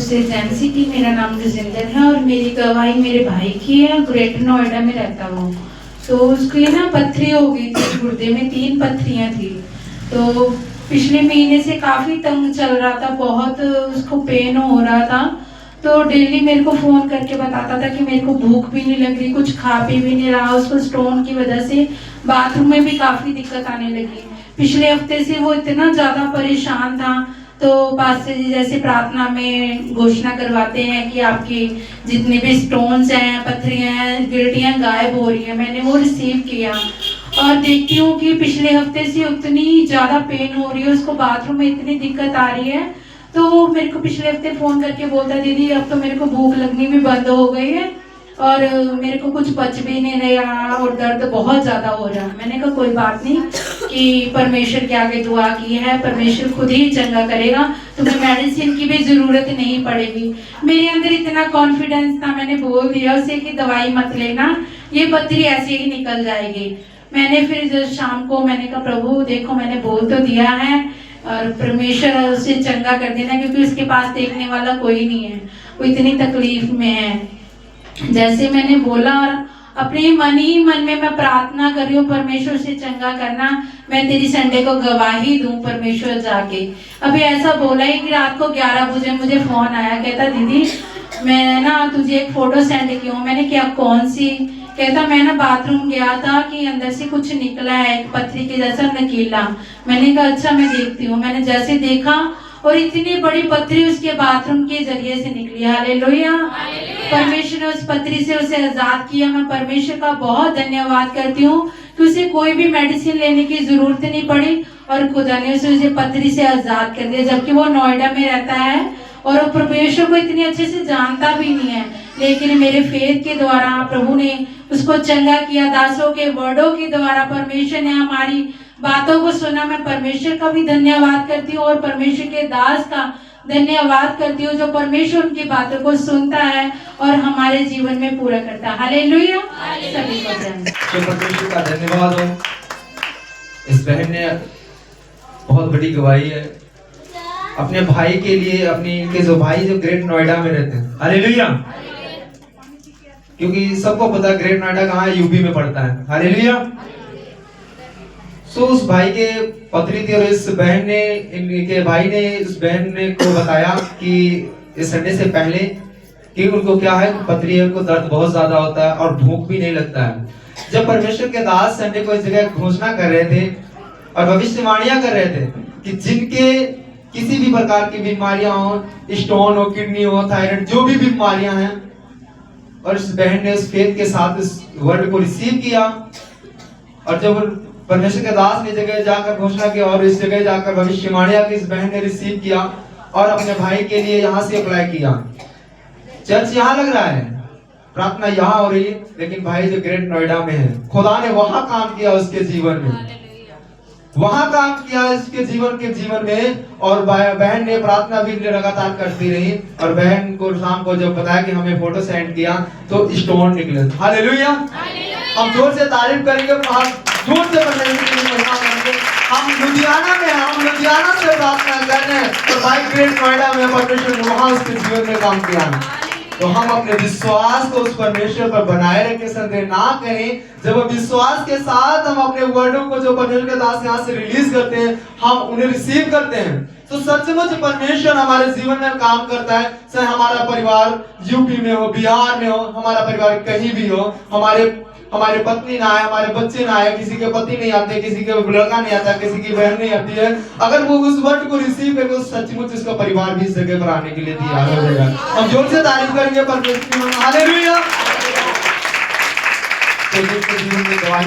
से जैंसी की, मेरा नाम गजिंदर है और मेरी गवाही मेरे भाई की है। ग्रेटर नोएडा में रहता वो। तो उसकी ना पथरी हो गई थी, गुर्दे में 3 पथरियां थी। तो पिछले महीने से काफी तंग चल रहा था, बहुत उसको पेन हो रहा था। तो डेली मेरे को फोन करके बताता था कि मेरे को भूख भी नहीं लग रही, कुछ खा पी भी नहीं रहा। उसको स्टोन की वजह से बाथरूम में भी काफी दिक्कत आने लगी। पिछले हफ्ते से वो इतना ज्यादा परेशान था। तो पास्टर जी जैसे प्रार्थना में घोषणा करवाते हैं कि आपकी जितने भी स्टोन्स हैं, पथरियां हैं, गिल्टियां गायब हो रही हैं। मैंने वो रिसीव किया और देखती हूँ कि पिछले हफ्ते से उतनी ज्यादा पेन हो रही है, उसको बाथरूम में इतनी दिक्कत आ रही है। तो वो मेरे को पिछले हफ्ते फोन करके बोलता है, दीदी अब तो मेरे को भूख लगनी भी बंद हो गई है और मेरे को कुछ पच भी नहीं रहा और दर्द बहुत ज्यादा हो रहा है। मैंने कहा कोई बात नहीं, कि परमेश्वर के आगे दुआ की है, परमेश्वर खुद ही चंगा करेगा, तुम्हें मेडिसिन की भी जरूरत नहीं पड़ेगी। मेरे अंदर इतना कॉन्फिडेंस था, मैंने बोल दिया उसे कि दवाई मत लेना, ये पथरी ऐसे ही निकल जाएगी। मैंने फिर जब शाम को मैंने कहा प्रभु देखो मैंने बोल तो दिया है और परमेश्वर उसे चंगा कर देना, क्योंकि उसके पास देखने वाला कोई नहीं है, वो इतनी तकलीफ में है। जैसे मैंने बोला और अपने मन ही मन में मैं प्रार्थना कर रही हूँ, परमेश्वर से चंगा करना, मैं तेरी संडे को गवाही दूं परमेश्वर जाके। अभी ऐसा बोला ही कि रात को 11 बजे मुझे फोन आया, कहता दीदी मैं ना तुझे एक फोटो सेंड की हूँ। मैंने क्या कौन सी? कहता मैं ना बाथरूम गया था कि अंदर से कुछ निकला है, एक पथरी के जैसा नकीला। मैंने कहा अच्छा मैं देखती हूँ। मैंने जैसे देखा और इतनी बड़ी पथरी उसके बाथरूम के जरिए से निकली। हालेलुया। परमेश्वर ने उस पथरी से उसे आजाद किया। मैं परमेश्वर का बहुत धन्यवाद करती हूँ कि उसे कोई भी मेडिसिन लेने की जरूरत नहीं पड़ी और खुदा ने उसे पथरी से आजाद कर दिया, जबकि वो नोएडा में रहता है और वो परमेश्वर को इतनी अच्छे से जानता भी नहीं है। लेकिन मेरे फेथ के द्वारा प्रभु ने उसको चंगा किया, दासों के वर्डों के द्वारा परमेश्वर ने हमारी बातों को सुना। मैं परमेश्वर का भी धन्यवाद करती हूँ और परमेश्वर के दास का धन्यवाद करती हूँ जो परमेश्वर उनकी बातों को सुनता है और हमारे जीवन में पूरा करता है। हालेलुया। सभी को तो परमेश्वर का धन्यवाद हो। इस बहन ने बहुत बड़ी गवाही है अपने भाई के लिए, अपनी इनके जो भाई जो ग्रेट नोएडा में रहते हैं। हालेलुया। क्योंकि सबको पता है ग्रेट नोएडा कहाँ है, यूपी में पड़ता है। हालेलुया। सो उस भाई के पथरी थी और इस बहन ने, इनके भाई ने उस बहन ने को बताया कि इस संडे से पहले कि उनको क्या है, पथरी है, उनको दर्द बहुत ज्यादा होता है और भूख भी नहीं लगता है। जब परमेश्वर के दास संडे को इस जगह घोषणा कर रहे थे और भविष्यवाणियां कर रहे थे कि जिनके किसी भी प्रकार की बीमारियां हो, स्टोन हो, किडनी हो, थायराइड, जो भी बीमारियां हैं, और इस बहन ने उस फेथ के साथ इस वर्ड को रिसीव किया और जब परमेश्वर के दास ने जगह जाकर घोषणा की और इस जगह जाकर भविष्यवाणियां की इस बहन ने रिसीव किया और अपने भाई के लिए यहाँ से अप्लाई किया। चर्च यहाँ लग रहा है, प्रार्थना यहाँ हो रही है, लेकिन भाई जो ग्रेट नोएडा में है, खुदा ने वहां काम किया उसके जीवन में, वहां काम किया इसके जीवन में। और बहन ने प्रार्थना भी लगातार करती रही और बहन को शाम को जब बताया कि हमें फोटो सेंड किया तो स्टोन निकले। हालेलुया। हम जोर से तारीफ करेंगे, जोर से हम लुधियाना में, हम लुधियाना से प्रार्थना कर रहे हैं और भाई ग्रेट नोएडा में परमेश्वर ने वहां उसके जीवन में काम किया। तो हम अपने विश्वास को उस परमेश्वर पर बनाए रखें, संदेह ना करें। जब विश्वास के साथ हम अपने वर्डों को जो परमेश्वर के दास यहाँ से रिलीज करते हैं, हम उन्हें रिसीव करते हैं, तो सचमुच परमेश्वर हमारे जीवन में काम करता है। चाहे हमारा परिवार यूपी में हो, बिहार में हो, हमारा परिवार कहीं भी हो, हमारे पत्नी ना आए, हमारे बच्चे ना आए, किसी के पति नहीं आते, किसी के लड़का नहीं आता, किसी की बहन नहीं आती है, अगर वो उस वर्ड को रिसीव करके तो सचमुच उसका परिवार भी इस जगह पर आने के लिए तैयार हो जाएगा। हम जोर से तारीफ करेंगे परमेश्वर की। हालेलुया। तो जीवन में गवाही